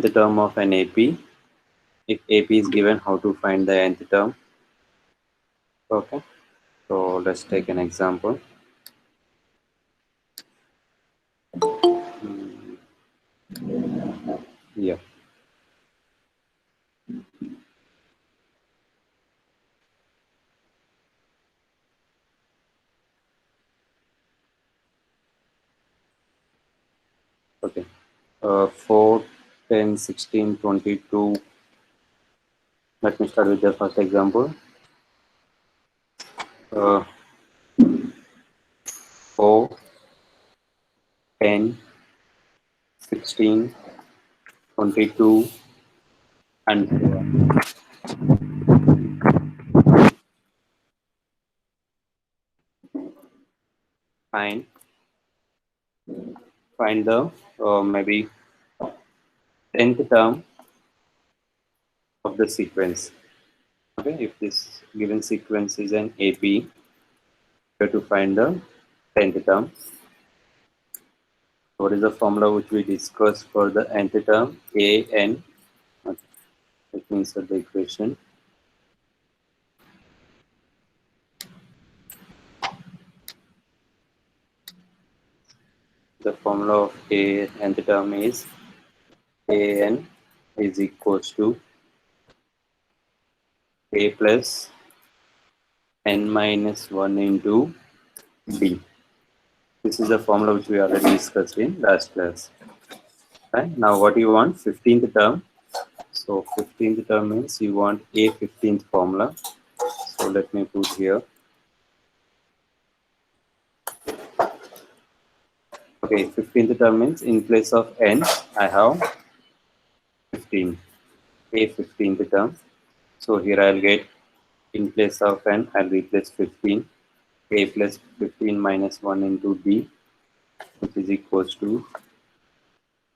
nth term of an AP. If AP is given, how to find the nth term? Okay, so let's take an example. Yeah. Okay. 4, 10, 16, 22. Let me start with the first example. 4, 10, 16, 22, and so on. Find the maybe 10th term of the sequence. Okay, if this given sequence is an AP, you have to find the 10th term. What is the formula which we discussed for the nth term? AN. Okay, let me insert the equation. The formula of A nth term is AN is equals to A plus N minus 1 into B. This is the formula which we already discussed in last class. Right? Now what you want? 15th term. So 15th term means you want a 15th formula. So let me put here. Okay, 15th term means in place of n, I have 15. A 15th term. So here I'll get in place of n, I'll replace 15. A plus 15 minus 1 into b, which is equals to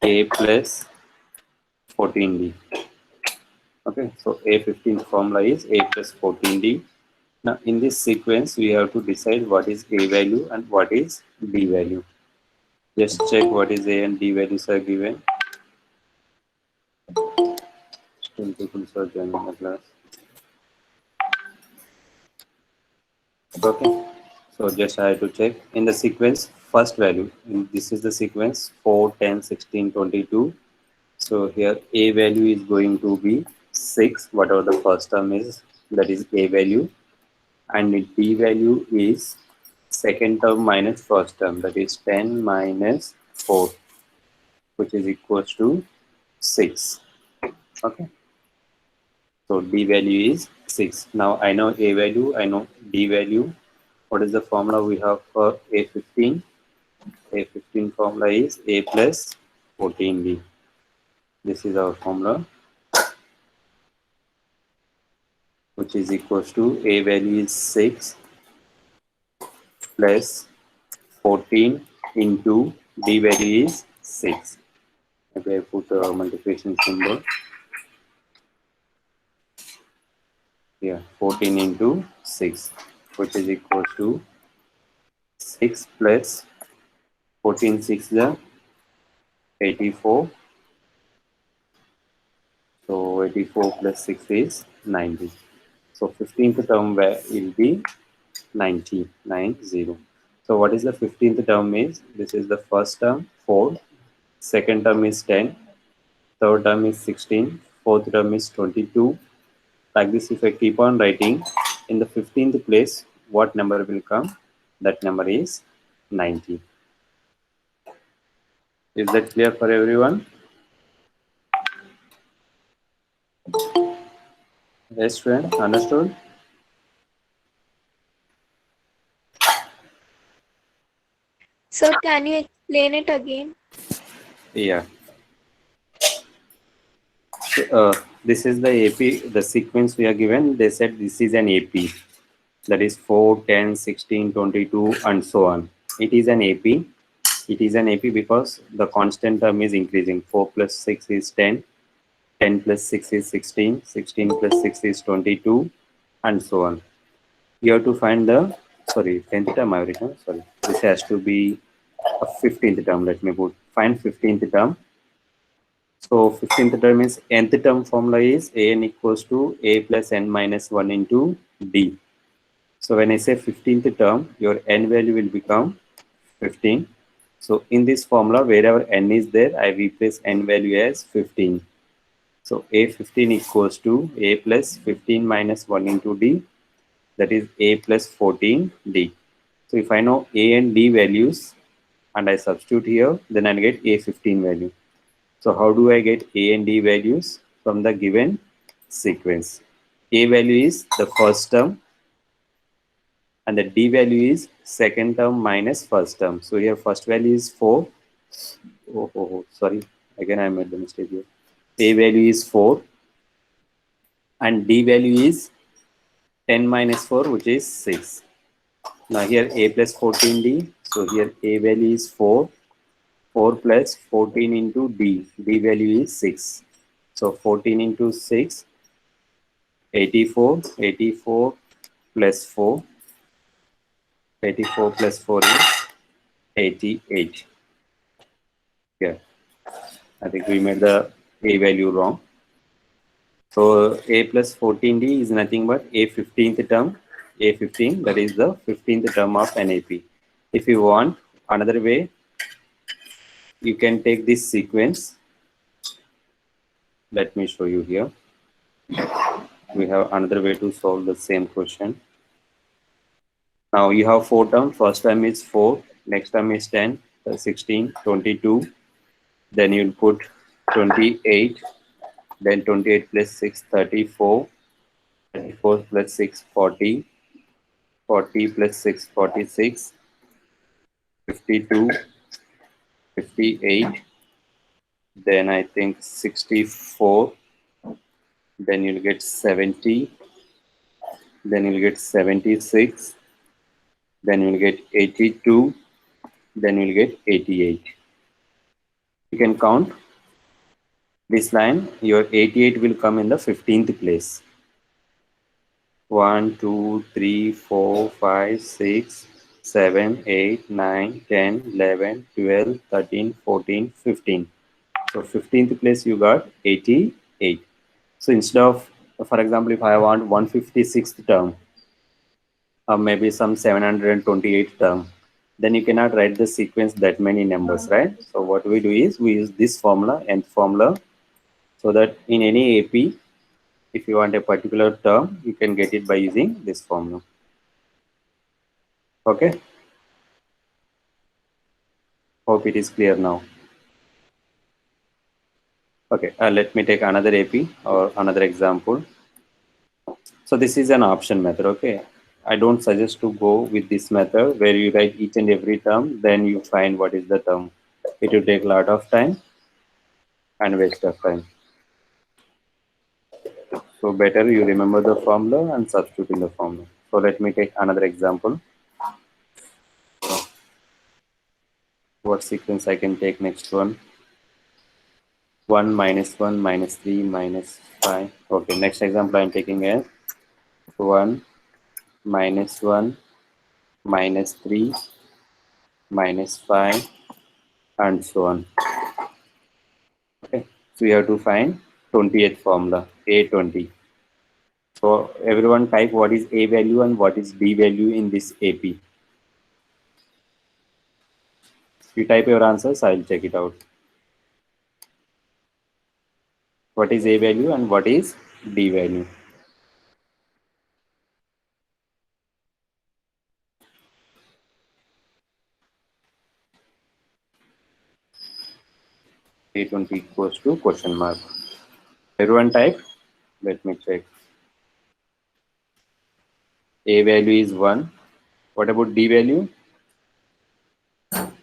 a plus 14d. Okay, so a 15th formula is a plus 14d. Now in this sequence, we have to decide what is a value and what is b value. Just check what is a and b values are given. Still people are joining the class. Okay, so just I have to check in the sequence first value. This is the sequence 4, 10, 16, 22. So here a value is going to be 6, whatever the first term is, that is a value, and b value is second term minus first term, that is 10 minus 4, which is equals to 6. Okay, so d value is 6. Now I know a value, I know d value. What is the formula we have for a15? A15 formula is a plus 14d. This is our formula, which is equals to a value is 6 plus 14 into d value is 6. Okay, I put a multiplication symbol here, 14 into 6, which is equal to 6 plus 14, 6 the 84. So 84 plus 6 is 90. So 15th term will be 90. So what is the 15th term is? This is the first term 4, second term is 10, third term is 16, fourth term is 22. Like this, if I keep on writing, in the 15th place, what number will come? That number is 90. Is that clear for everyone? Yes, friend, understood? Sir, can you explain it again? Yeah. This is the AP, the sequence we are given. They said this is an AP. That is 4, 10, 16, 22, and so on. It is an AP. It is an AP because the constant term is increasing. 4 plus 6 is 10. 10 plus 6 is 16. 16 plus 6 is 22, and so on. You have to find the, sorry, 10th term I have written. Sorry. This has to be a 15th term. Let me put, find 15th term. So 15th term is nth term formula is an equals to a plus n minus 1 into d. So when I say 15th term, your n value will become 15. So in this formula, wherever n is there, I replace n value as 15. So a15 equals to a plus 15 minus 1 into d, that is a plus 14d. So if I know a and d values and I substitute here, then I'll get a15 value. So how do I get a and d values from the given sequence? A value is the first term and the d value is second term minus first term. So here first value is 4. Sorry. Again, I made the mistake here. A value is 4 and d value is 10 minus 4, which is 6. Now here a plus 14d. So here a value is 4. 4 plus 14 into d. D value is 6. So 14 into 6, 84. 84 plus 4. 84 plus 4 is 88. Yeah, I think we made the a value wrong. So a plus 14d is nothing but a 15th term. A15, that is the 15th term of NAP. If you want another way, you can take this sequence. Let me show you here. We have another way to solve the same question. Now you have four terms. First term is 4, next term is 10, 16, 22. Then you'll put 28, then 28 plus 6, 34, 34 plus 6, 40, 40 plus 6, 46, 52, 58, then I think 64, then you'll get 70, then you'll get 76, then you'll get 82, then you'll get 88. You can count this line, your 88 will come in the 15th place. 1, 2, 3, 4, 5, 6, 7, 8, 9, 10, 11, 12, 13, 14, 15. So 15th place you got 88. So instead of, for example, if I want 156th term or maybe some 728th term, then you cannot write the sequence that many numbers, right? So what we do is we use this formula, nth formula, so that in any AP, if you want a particular term, you can get it by using this formula. Okay, hope it is clear now. Okay, let me take another AP or another example. So this is an option method. Okay, I don't suggest to go with this method where you write each and every term, then you find what is the term. It will take a lot of time and waste of time. So better you remember the formula and substitute in the formula. So let me take another example. What sequence I can take next one? 1 minus 1 minus 3 minus 5. Okay, next example I am taking as 1 minus 1 minus 3 minus 5 and so on. Okay, so we have to find 20th formula, A20. So everyone type what is A value and what is D value in this AP. If you type your answers, I will check it out. What is A value and what is D value? A20 equals to question mark. Everyone type. Let me check. A value is 1. What about D value?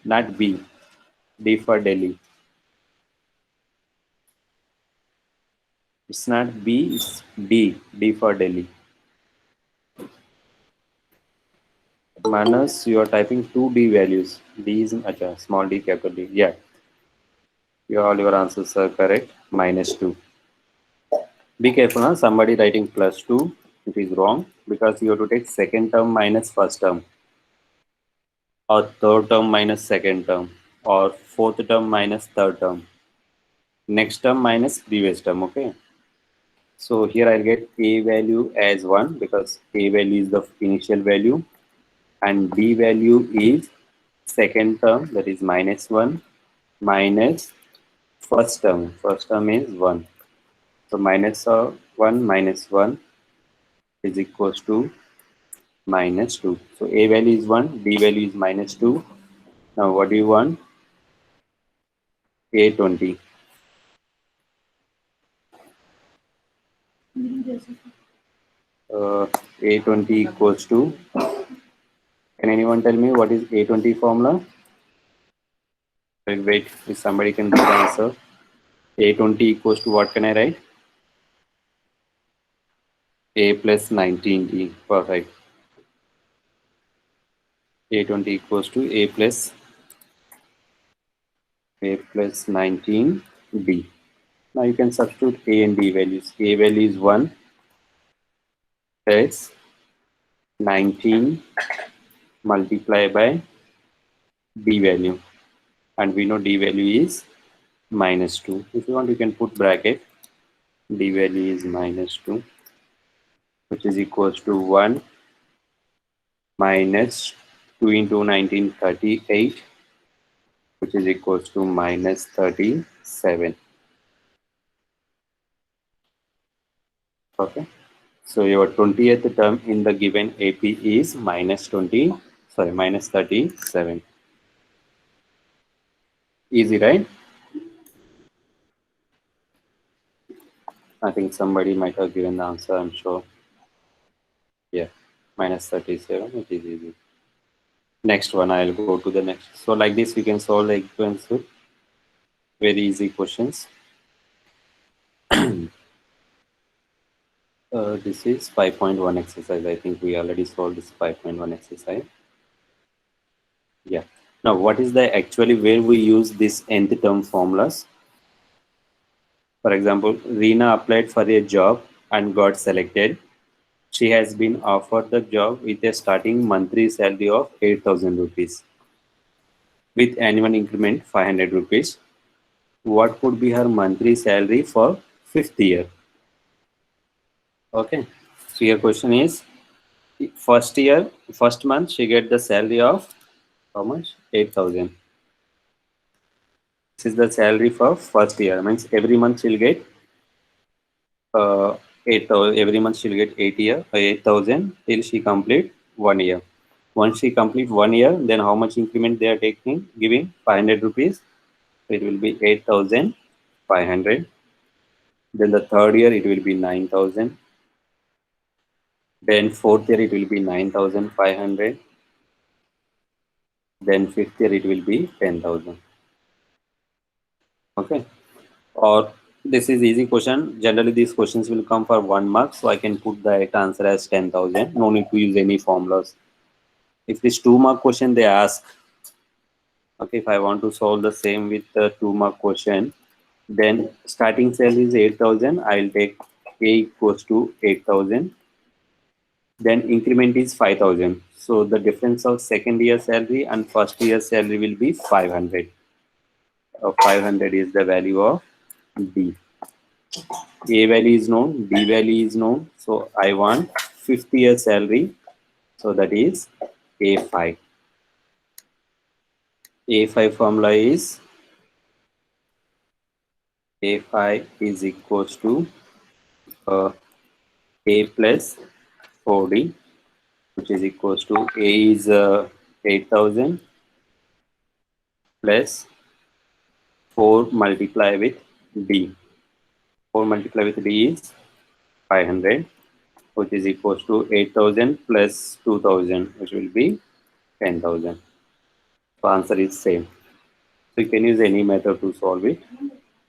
Not B. D for Delhi. It's not B, it's D. D for Delhi. Manas, you are typing two D values. D is in acha, small d, capital D. Yeah, all your answers are correct. Minus 2. Be careful, huh? Somebody writing plus 2. It is wrong because you have to take second term minus first term, or third term minus second term, or fourth term minus third term. next term minus previous term. Okay, so here I'll get a value as 1 because a value is the initial value and b value is second term, that is minus 1, minus first term is 1. So minus 1 minus 1 is equals to minus 2. So a value is 1, b value is minus 2. Now what do you want? A20. Uh, A20 equals to, can anyone tell me what is A20 formula? Wait, if somebody can give the answer. A20 equals to what can I write? A plus 19D. Perfect. A20 equals to A plus 19B. Now you can substitute A and B values. A value is 1, that's 19 multiplied by D value. And we know D value is minus 2. If you want, you can put bracket. D value is minus 2, which is equals to 1 minus 2 into 1938, which is equals to minus 37. Okay. So your 20th term in the given AP is minus 37. Easy, right? I think somebody might have given the answer, I'm sure. Yeah, minus 37, it is easy. Next one, I'll go to the next. So like this, we can solve the equations with very easy questions. This is 5.1 exercise. I think we already solved this 5.1 exercise. Yeah. Now, what is the actually where we use this nth term formulas? For example, Reena applied for a job and got selected. She has been offered the job with a starting monthly salary of 8,000 rupees with annual increment 500 rupees. What could be her monthly salary for fifth year? Okay. So your question is first year, first month she get the salary of how much? 8,000. This is the salary for first year. Means every month she'll get 8,000. Every month she'll get 8,000 till she complete 1 year. Once she complete 1 year, then how much increment they are taking? Giving 500 rupees. So it will be 8,500. Then the third year it will be 9,000. Then fourth year it will be 9,500. Then fifth year it will be 10,000. Okay. Or this is easy question. Generally these questions will come for 1 mark. So I can put the right answer as 10,000. No need to use any formulas. If this 2 mark question they ask, okay, if I want to solve the same with the 2 mark question, then starting salary is 8,000. I'll take A equals to 8,000. Then increment is 5,000. So the difference of second year salary and first year salary will be 500. 500 is the value of B. A value is known, B value is known. So I want fifth year salary. So that is A5. A5 formula is A5 is equals to uh, A plus 4D, which is equals to A is 8,000 plus 4 multiply with D. 4 multiply with D is 500, which is equals to 8,000 plus 2,000, which will be 10,000. So answer is same. So you can use any method to solve it,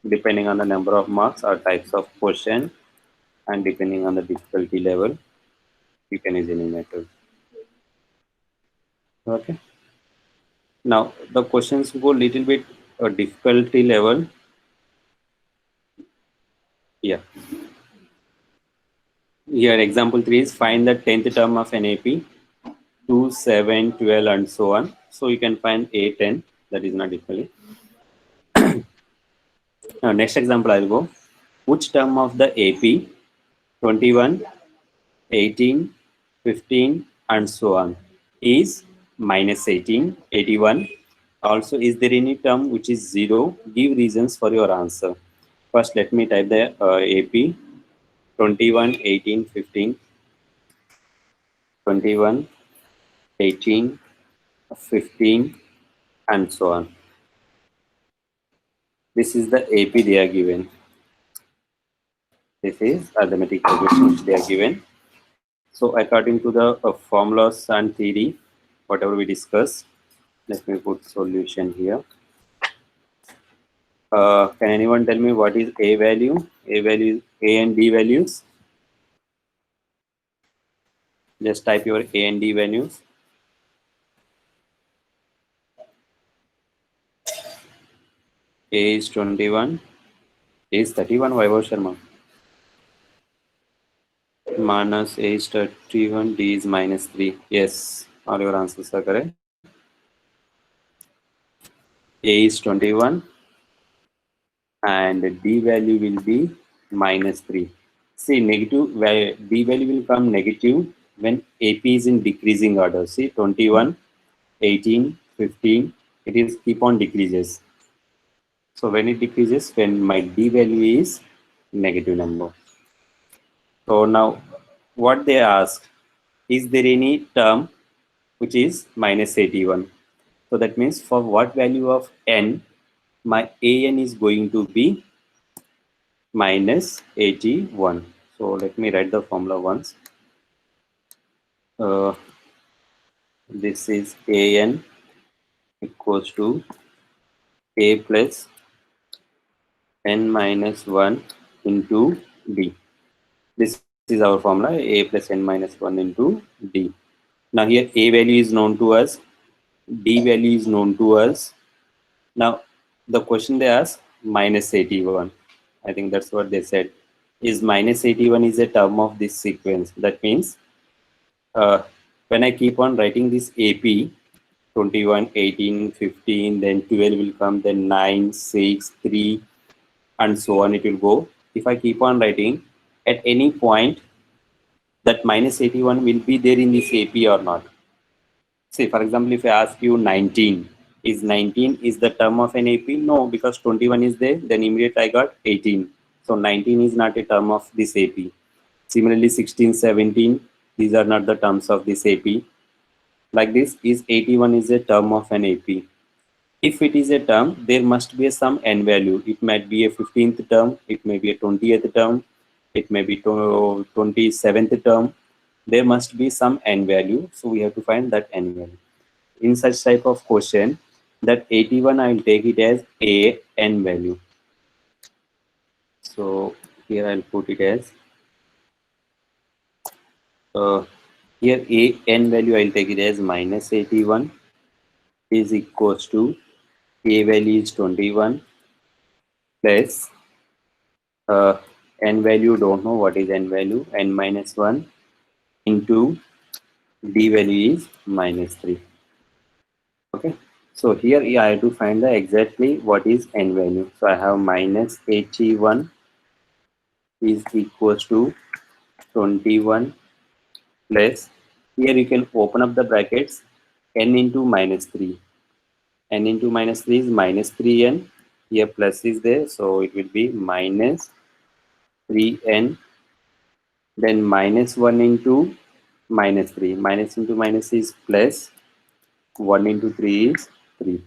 depending on the number of marks or types of question, and depending on the difficulty level, you can use any method. Okay. Now the questions go little bit difficulty level. Yeah. Here example 3 is find the 10th term of an AP, 2, 7, 12 and so on. So you can find A10, that is not difficult. Now, next example I'll go. Which term of the AP 21, 18, 15, and so on is minus 18, 81? Also, is there any term which is 0? Give reasons for your answer. First, let me type the AP 21, 18, 15, 21, 18, 15, and so on. This is the AP they are given. This is arithmetic progression which they are given. So according to the formulas and theory, whatever we discussed, let me put solution here. Can anyone tell me what is A value? A value, A and D values. Just type your A and D values. A is 21. A is 31. Vaibhav Sharma. Minus A is 31. D is minus 3. Yes, all your answers are correct. A is 21 and D value will be minus 3. See, D value will come negative when AP is in decreasing order. See, 21, 18, 15, it is keep on decreases. So when it decreases, when my D value is negative number. So now what they ask, is there any term which is minus 81? So that means for what value of n, my an is going to be minus 81. So let me write the formula once. Uh, this is an equals to a plus n minus 1 into d. This is our formula, a plus n minus 1 into d. Now here a value is known to us, d value is known to us. Now the question they ask, minus 81. I think that's what they said. Is minus 81 is a term of this sequence. That means when I keep on writing this AP 21, 18, 15, then 12 will come, then 9, 6, 3, and so on it will go. If I keep on writing, at any point that minus 81 will be there in this AP or not. Say, for example, if I ask you 19, is 19 is the term of an AP? No, because 21 is there, then immediately I got 18. So 19 is not a term of this AP. Similarly, 16, 17, these are not the terms of this AP. Like this, is 81 is a term of an AP. If it is a term, there must be some n value. It might be a 15th term, it may be a 20th term, it may be 27th term. There must be some n value, so we have to find that n value. In such type of question, that 81 I will take it as a n value. So here I'll put it as uh, here a n value I'll take it as minus 81 is equals to a value is 21 plus n value, don't know what is n value, n minus 1 into d value is minus 3. Okay, so here I have to find the exactly what is n value. So I have minus 81 is equals to 21 plus, here you can open up the brackets, n into minus 3. N into minus 3 is minus 3n. Here plus is there, so it will be minus 3n. Then minus 1 into minus 3. Minus into minus is plus. 1 into 3 is 3.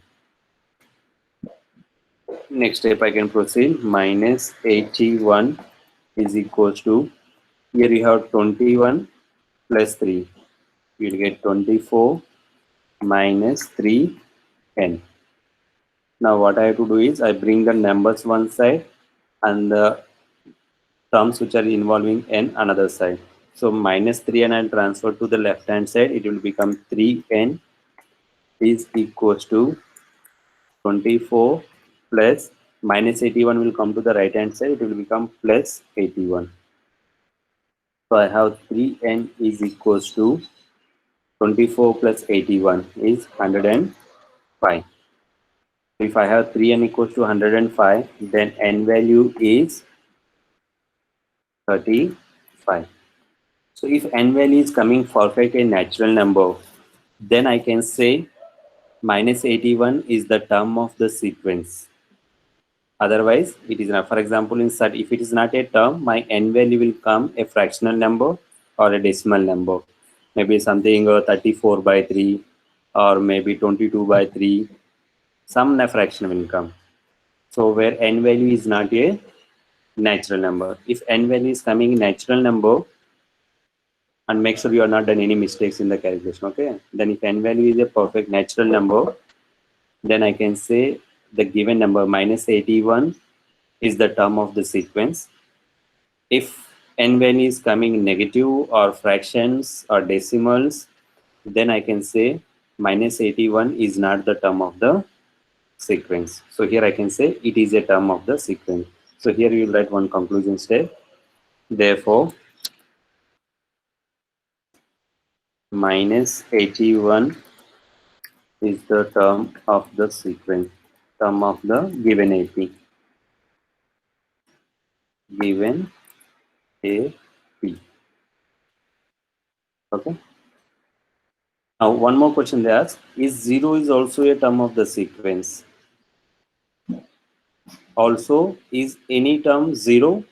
Next step I can proceed. Minus 81 is equals to, here you have 21 plus 3. You will get 24 minus 3n. Now what I have to do is I bring the numbers one side and the terms which are involving n another side. So minus 3n I'll transfer to the left hand side. It will become 3n is equals to 24 plus minus 81 will come to the right hand side. It will become plus 81. So I have 3n is equals to 24 plus 81 is 105. If I have 3n equals to 105, then n value is 35. So if n value is coming perfect a natural number, then I can say minus 81 is the term of the sequence. Otherwise, it is not. For example, in such, if it is not a term, my n value will come a fractional number or a decimal number. Maybe something 34 by 3 or maybe 22 by 3. Some fraction will come. So where n value is not a natural number. If n value is coming natural number, and make sure you are not done any mistakes in the calculation, okay? Then if n value is a perfect natural number, then I can say the given number minus 81 is the term of the sequence. If n value is coming negative or fractions or decimals, then I can say minus 81 is not the term of the sequence. So here I can say it is a term of the sequence. So here you will write one conclusion step. Therefore, minus 81 is the term of the sequence, term of the given AP, given AP. Okay. Now one more question they ask, is 0 is also a term of the sequence? Also, is any term 0?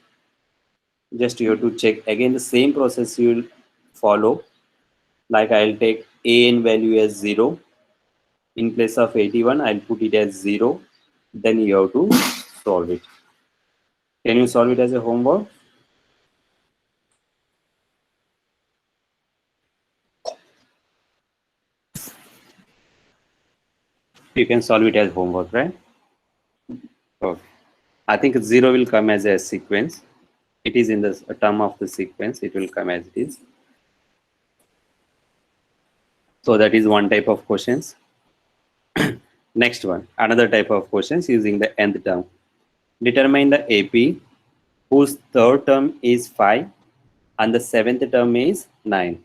Just you have to check again the same process you will follow. Like I'll take an value as 0. In place of 81, I'll put it as 0. Then you have to solve it. Can you solve it as a homework? You can solve it as homework, right? Okay. I think 0 will come as a sequence. It is in the term of the sequence. It will come as it is. So that is one type of questions. Next one, another type of questions using the nth term. Determine the AP whose third term is 5 and the seventh term is 9.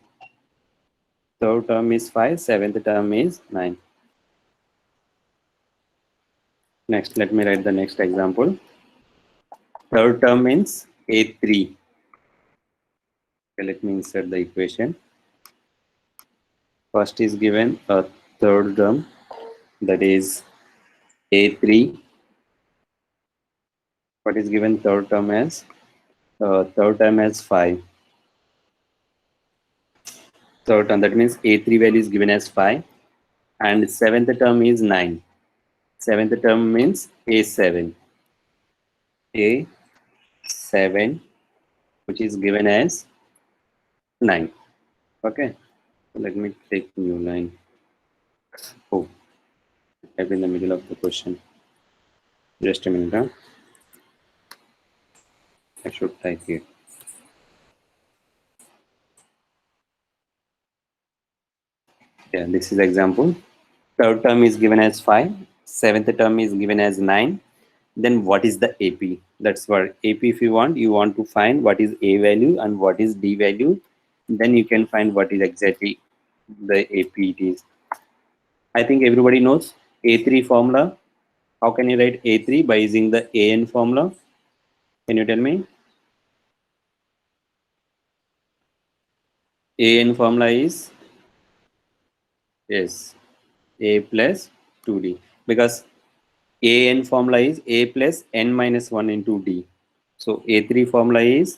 Third term is 5, seventh term is 9. Next, let me write the next example. Third term means A3. Okay, let me insert the equation. First is given a third term, that is A3. What is given third term as? Third term as 5. Third term, that means A3 value is given as 5. And seventh term is 9. Seventh term means A7. A7, which is given as 9. Okay. Let me take new line. Oh, I'm in the middle of the question. Just a minute. Huh? I should type here. Yeah, this is example. Third term is given as 5. Seventh term is given as 9. Then what is the AP? That's what AP, if you want to find what is A value and what is D value. Then you can find what is exactly the AP it is. I think everybody knows A3 formula. How can you write A3 by using the AN formula? Can you tell me? AN formula is, yes, A plus 2D, because AN formula is A plus N minus 1 into D. So A3 formula is,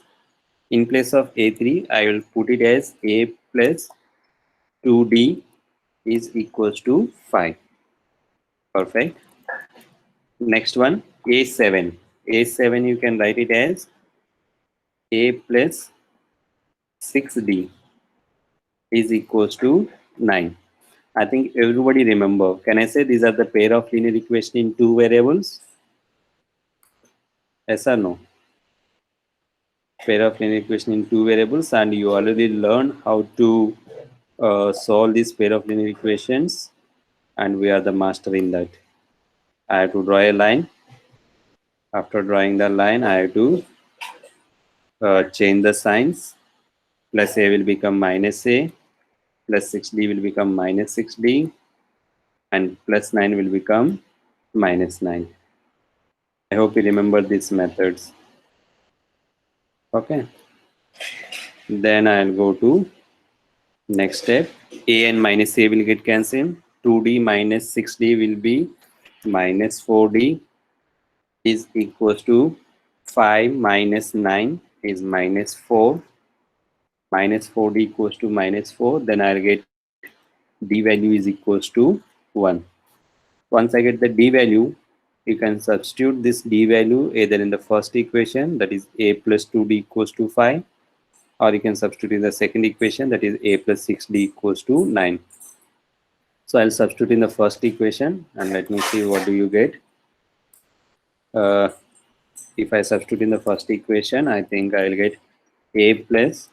in place of A3, I will put it as A plus 2D is equals to 5. Perfect. Next one, A7. A7 you can write it as A plus 6D is equals to 9. I think everybody remember. Can I say these are the pair of linear equation in two variables? Yes or no? Pair of linear equation in two variables, and you already learned how to solve this pair of linear equations, and we are the master in that. I have to draw a line. After drawing the line, I have to change the signs. Plus a will become minus a, plus 6d will become minus 6d, and plus 9 will become minus 9. I hope you remember these methods. Okay. Then I'll go to next step. A and minus A will get cancelled. 2D minus 6D will be minus 4D is equals to 5 minus 9 is minus 4. Minus 4D equals to minus 4. Then I'll get D value is equals to 1. Once I get the D value, you can substitute this D value either in the first equation, that is A plus 2D equals to 5, or you can substitute in the second equation, that is A plus 6D equals to 9. So I'll substitute in the first equation and let me see what do you get. Uh, if I substitute in the first equation, I think I'll get A plus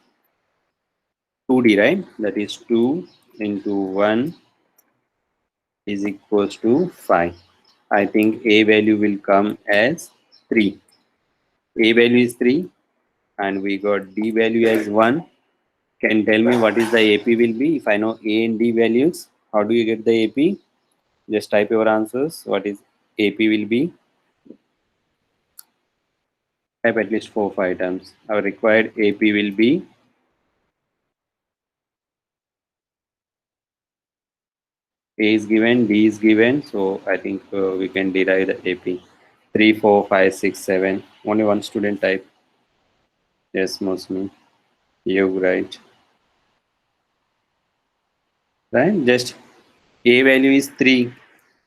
2D, right? That is 2 into 1 is equals to 5. I think A value will come as 3. A value is 3 and we got D value as 1. Can tell me what is the AP will be if I know A and D values? How do you get the AP? Just type your answers. What is AP will be? Type at least 4 5 times. Our required AP will be A is given, D is given. So I think we can derive the AP. 3 4 5 6 7. Only one student type. Yes, mostly. You right. Right? Just A value is 3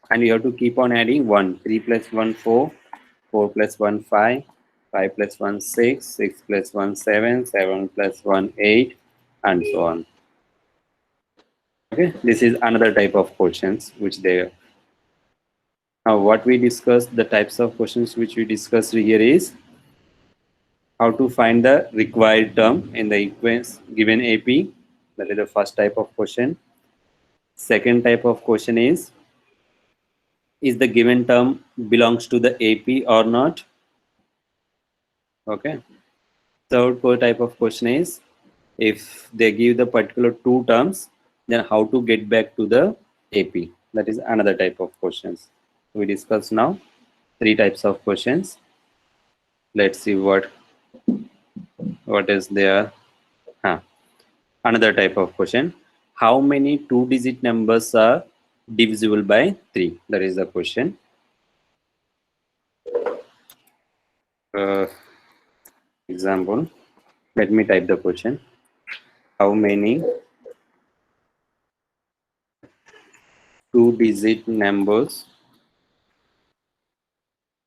and you have to keep on adding 1. 3 plus 1 4, 4 plus 1 5, 5 plus 1 6, 6 plus 1 7, 7 plus 1 8 and so on. Okay, this is another type of questions which they. Now what we discussed, the types of questions which we discussed here is how to find the required term in the given AP. That is the first type of question. Second type of question is the given term belongs to the AP or not? Okay. Third type of question is if they give the particular two terms, then how to get back to the AP. That is another type of questions. We discuss now three types of questions. Let's see what is there. Huh. Another type of question. How many two-digit numbers are divisible by 3? That is the question. Example. Let me type the question. How many two-digit numbers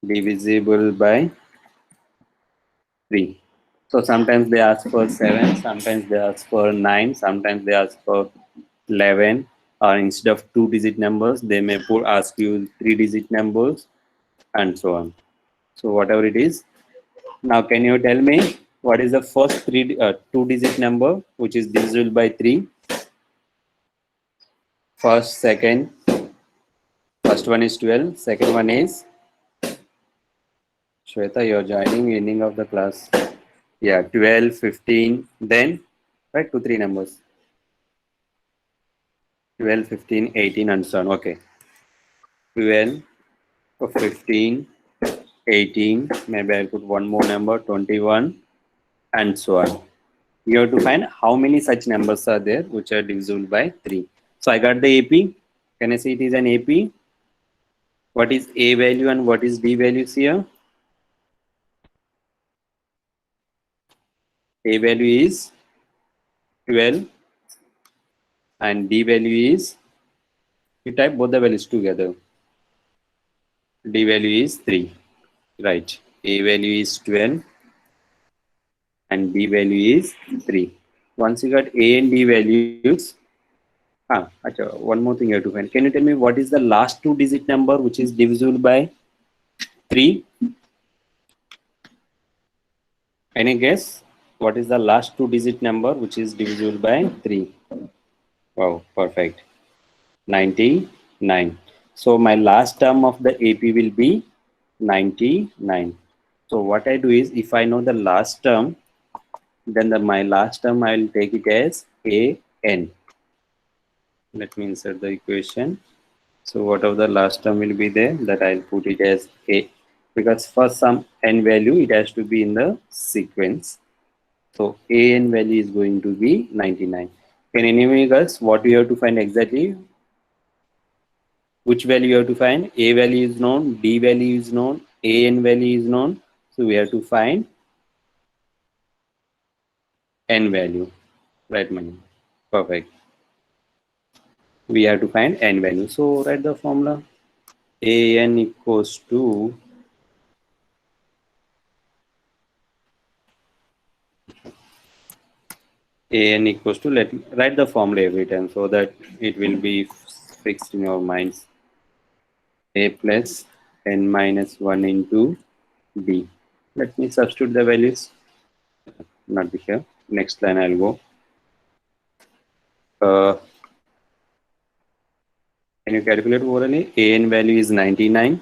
divisible by 3? So sometimes they ask for 7, sometimes they ask for 9, sometimes they ask for 11, or instead of two-digit numbers, they may ask you three-digit numbers and so on. So whatever it is. Now can you tell me what is the first two-digit number which is divisible by 3? First one is 12, second one is Shweta, you're joining ending of the class. Yeah, 12, 15, then right, 2 3 numbers. 12, 15, 18 and so on. Okay. 12, 15, 18, maybe I'll put one more number, 21 and so on. You have to find how many such numbers are there which are divisible by 3. So I got the AP. Can I say it is an AP? What is A value and what is D values here? A value is 12 and D value is, you type both the values together. D value is 3. Right. A value is 12 and D value is 3. Once you got A and D values, one more thing you have to find. Can you tell me what is the last two-digit number which is divisible by 3? Any guess? What is the last two-digit number which is divisible by 3? Wow, perfect. 99. So my last term of the AP will be 99. So what I do is, if I know the last term, then my last term I will take it as AN. Let me insert the equation. So whatever the last term will be there, that I'll put it as A, because for some n value it has to be in the sequence. So an value is going to be 99. Can anyone guess what you have to find exactly? Which value you have to find? A value is known, D value is known, an value is known. So we have to find n value. Right, Mani? Perfect. We have to find n value. So write the formula. An equals to let write the formula every time so that it will be fixed in your minds. A plus n minus 1 into b. Let me substitute the values. Not be here. Next line I'll go. Can you calculate orally? An value is 99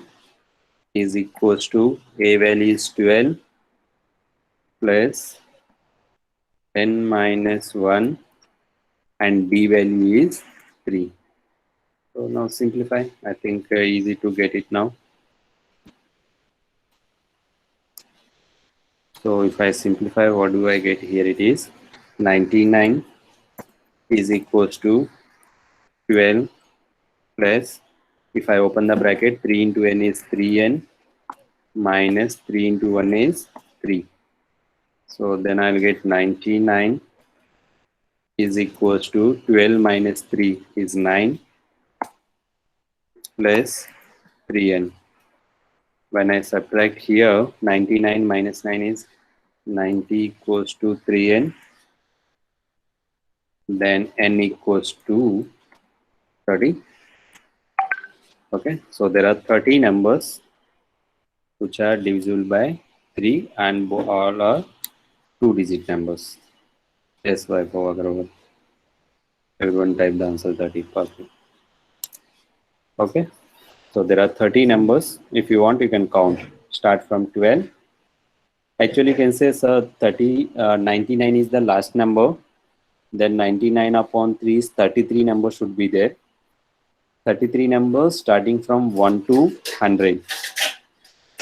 is equals to a value is 12 plus n minus 1 and b value is 3. So now simplify. I think easy to get it now. So if I simplify, what do I get here? It is 99 is equals to 12 plus, if I open the bracket, 3 into n is 3n minus 3 into 1 is 3. So then I'll get 99 is equals to 12 minus 3 is 9 plus 3n. When I subtract here, 99 minus 9 is 90 equals to 3n. Then n equals to 30. Okay, so there are 30 numbers which are divisible by 3 and all are 2-digit numbers. Yes, Vaibhav. Everyone type the answer 30. Perfect. Okay, so there are 30 numbers. If you want, you can count. Start from 12. Actually, you can say, sir, 99 is the last number. Then 99 upon 3 is 33 numbers should be there. 33 numbers starting from 1 to 100.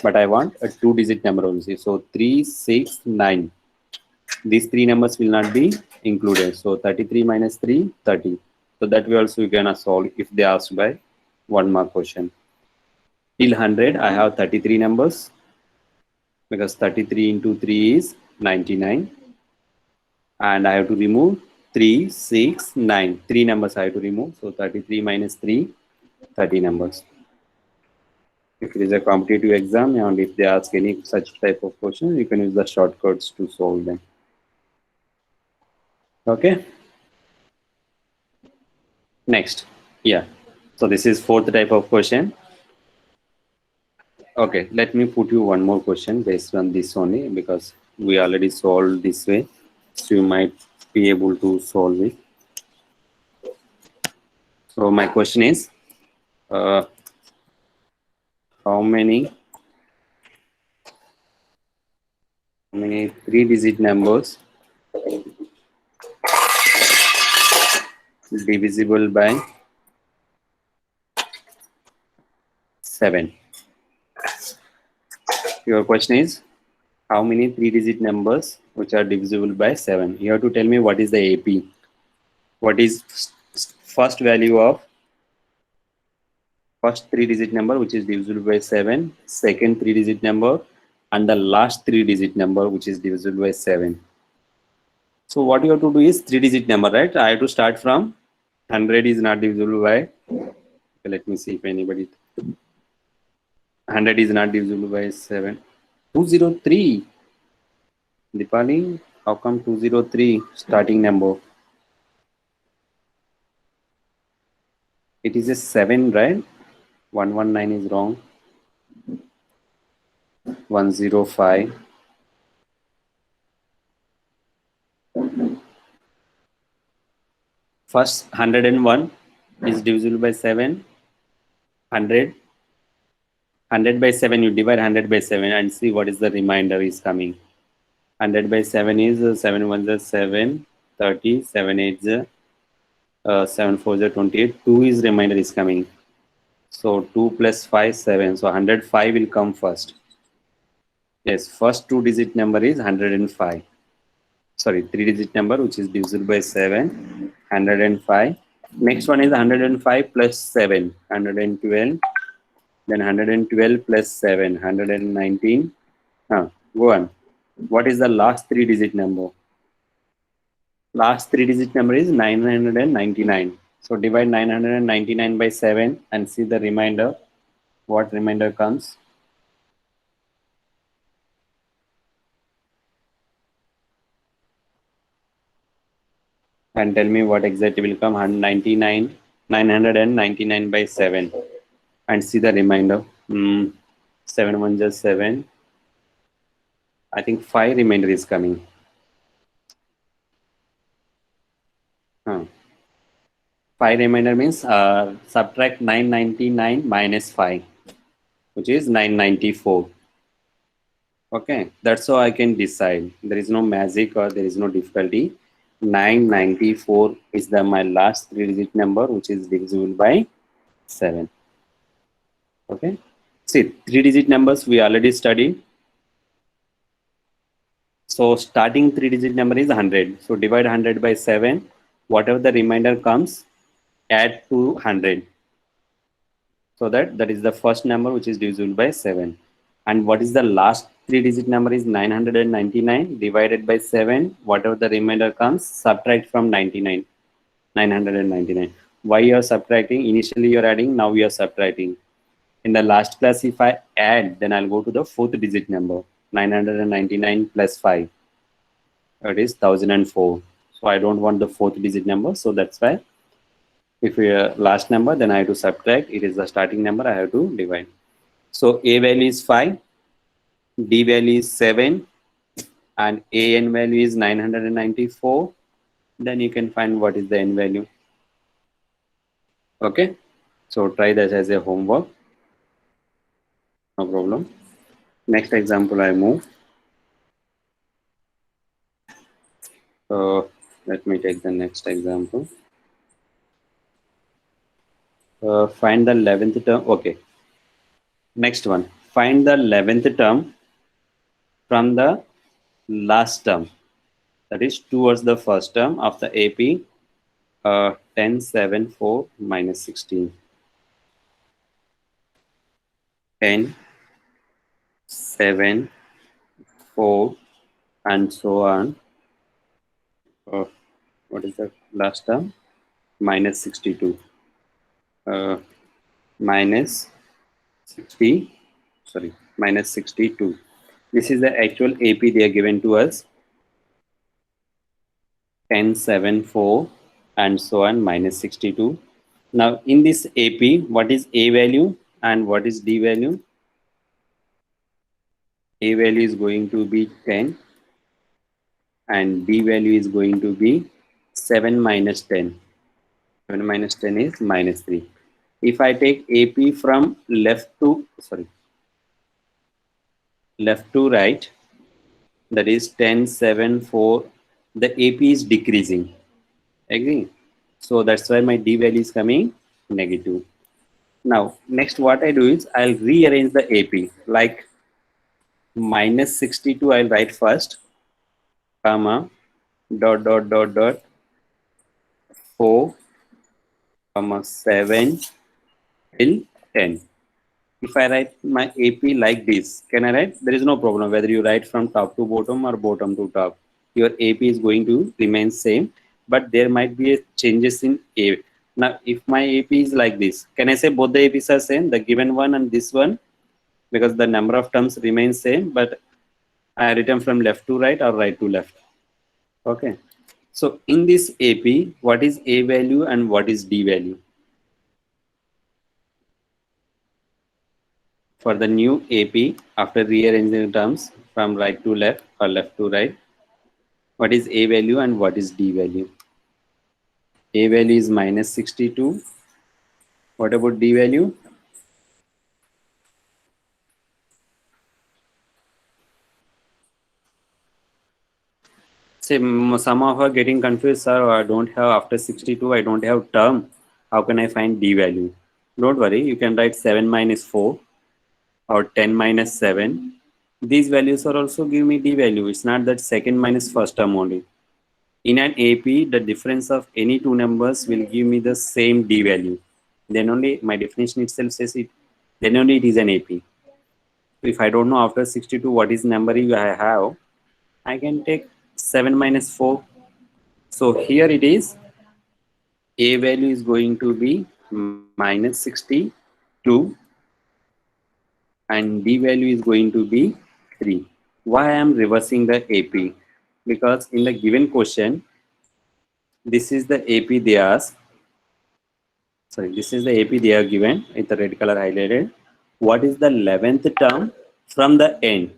But I want a 2-digit number only. So 3, 6, 9. These three numbers will not be included. So 33 minus 3, 30. So that we also gonna solve if they ask by 1 mark question. Till 100, I have 33 numbers because 33 into 3 is 99. And I have to remove 3, 6, 9. 3 numbers I have to remove. So 33 minus 3, 30 numbers. If it is a competitive exam and if they ask any such type of question, you can use the shortcuts to solve them. Okay. Next. Yeah. So this is fourth type of question. Okay, let me put you one more question based on this only because we already solved this way. So you might be able to solve it. So my question is, how many 3-digit numbers divisible by 7? Your question is, how many 3-digit numbers which are divisible by 7? You have to tell me what is the AP. What is first value of first 3-digit number which is divisible by 7, second 3-digit number, and the last 3-digit number which is divisible by 7. So what you have to do is 3-digit number, right? I have to start from 100 is not divisible by, okay, let me see if anybody, 100 is not divisible by 7. 203. Dipali, how come 203 starting number? It is a 7, right? 119 is wrong. 105. First 101 is divisible by 7. 100 by 7, you divide 100 by 7 and see what is the remainder is coming. 100 by 7 is 7 1s are 7, 30, 7 8s 7 4s are 28. 2 is remainder is coming. So 2 plus 5, 7. So 105 will come first. Yes, first two digit number is 105. Sorry, three digit number which is divisible by 7, 105. Next one is 105 plus 7, 112. Then 112 plus 7, 119. Go on. What is the last three digit number? Last three digit number is 999. So divide 999 by 7 and see the remainder. What remainder comes? And tell me what exactly will come. 199, 999 by 7. And see the remainder. 7 1 just 7. I think 5 remainder is coming. Huh. 5 remainder means subtract 999 minus 5, which is 994. Okay, that's how I can decide. There is no magic or there is no difficulty. 994 is the my last three digit number, which is divisible by 7. Okay, see, three digit numbers we already studied. So starting three digit number is 100. So divide 100 by 7. Whatever the remainder comes, add to 100. So that is the first number which is divisible by 7. And what is the last three digit number is 999 divided by 7. Whatever the remainder comes, subtract from 99. 999. Why you are subtracting? Initially you are adding, now you are subtracting. In the last class, if I add, then I'll go to the fourth digit number. 999 plus 5. It is 1004. So I don't want the fourth digit number. So that's why if we last number, then I have to subtract. It is the starting number. I have to divide. So A value is 5, D value is 7, and AN value is 994. Then you can find what is the N value. Okay. So try that as a homework. No problem. Next example I move. So let me take the next example. Find the 11th term. Okay. Next one. Find the 11th term from the last term. That is towards the first term of the AP. 10, 7, 4 minus 16. 10, 7, 4, and so on. Uh, what is the last term? Minus 62. Uh, minus 60. Sorry, minus 62. This is the actual AP they are given to us. 10, 7, 4, and so on, minus 62. Now, in this AP, what is A value and what is D value? A value is going to be 10 and D value is going to be 7 minus 10. 7 minus 10 is minus 3. If I take AP from left to right, that is 10, 7, 4, the AP is decreasing. Agree? So that's why my D value is coming negative. Now, next what I do is I'll rearrange the AP like minus 62 I'll write first, comma, dot, 4, comma, 7 till 10. If I write my AP like this, can I write? There is no problem whether you write from top to bottom or bottom to top. Your AP is going to remain same, but there might be a changes in A. Now, if my AP is like this, can I say both the APs are same, the given one and this one? Because the number of terms remains same, but I written from left to right or right to left. Okay. So in this AP, what is A value and what is D value? For the new AP, after rearranging terms from right to left or left to right, what is A value and what is D value? A value is minus 62. What about D value? Say some of are getting confused, sir. I don't have after 62. I don't have term. How can I find D value? Don't worry, you can write 7 minus 4 or 10 minus 7. These values are also give me d value. It's not that second minus first term only. In an AP, the difference of any two numbers will give me the same d value. Then only my definition itself says it. Then only it is an AP. If I don't know after 62 what is number I have, I can take 7 minus 4. So here it is, A value is going to be minus 62 and D value is going to be 3. Why I am reversing the AP? Because in the given question, this is the AP they ask. Sorry, this is the AP they are given with the red color highlighted. What is the 11th term from the end?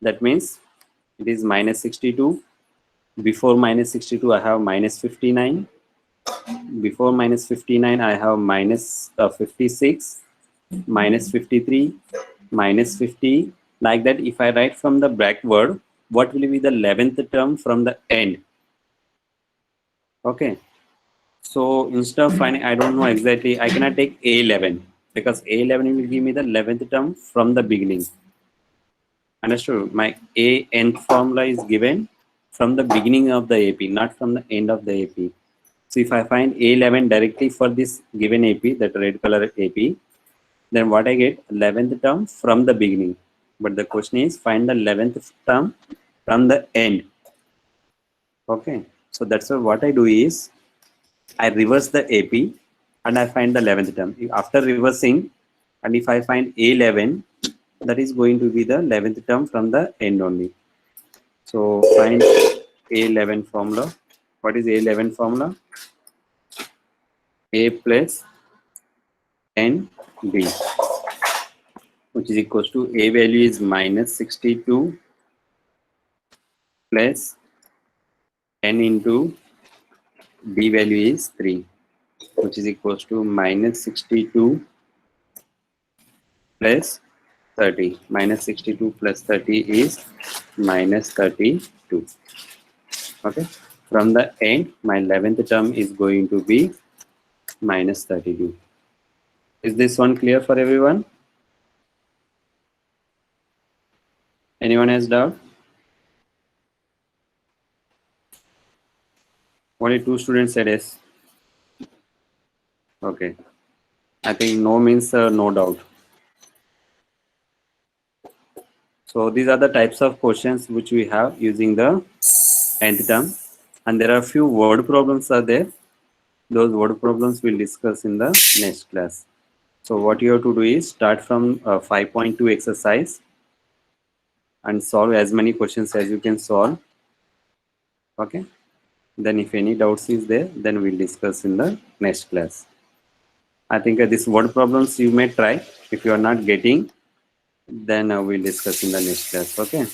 That means it is minus 62. Before minus 62, I have minus 59. Before minus 59, I have minus 56, minus 53, minus 50. Like that, if I write from the backward, what will be the 11th term from the end? Okay. So instead of finding, I don't know exactly, I cannot take A11 because A11 will give me the 11th term from the beginning. Understood? My A nth formula is given from the beginning of the AP, not from the end of the AP. So if I find A11 directly for this given AP, that red color AP, then what I get 11th term from the beginning. But the question is find the 11th term from the end. Okay. So that's what I do is I reverse the AP and I find the 11th term. After reversing, and if I find A11, that is going to be the 11th term from the end only. So find A11 formula. What is A11 formula? A plus NB, which is equals to A value is minus 62 plus N into B value is 3, which is equals to minus 62 plus 30. Minus 62 plus 30 is minus 32. Okay. From the end, my 11th term is going to be minus 32. Is this one clear for everyone? Anyone has doubt? Only two students said yes. Okay. I think no means no doubt. So these are the types of questions which we have using the nth term. And there are a few word problems are there. Those word problems we'll discuss in the next class. So what you have to do is start from 5.2 exercise and solve as many questions as you can solve. Okay. Then if any doubts is there, then we'll discuss in the next class. I think this word problems you may try. If you are not getting, then we'll discuss in the next class. Okay.